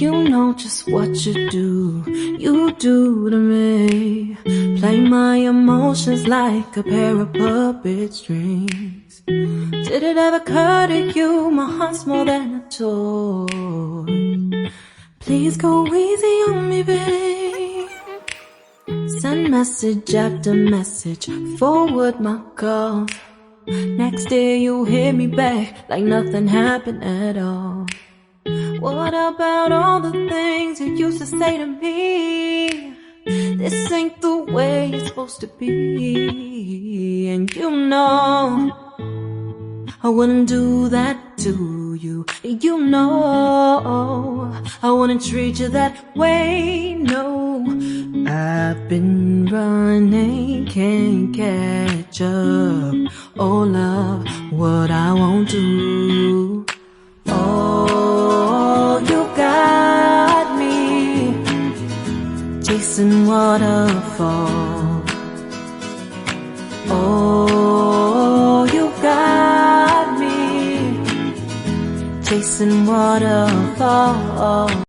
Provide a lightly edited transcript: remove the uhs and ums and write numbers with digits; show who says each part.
Speaker 1: You know just what you do to me. Play my emotions like a pair of puppet strings. Did it ever occur to you my heart's more than a toy? Please go easy on me, babe. Send message after message, forward my calls. Next day you hit me back like nothing happened at all. What about all the things you used to say to me? This ain't the way it's supposed to be. And you know I wouldn't do that to you. You know I wouldn't treat you that way, no. I've been running, can't catch up. Oh love, what I won't do. Oh, you got me chasing waterfalls. Oh, you got me chasing waterfalls.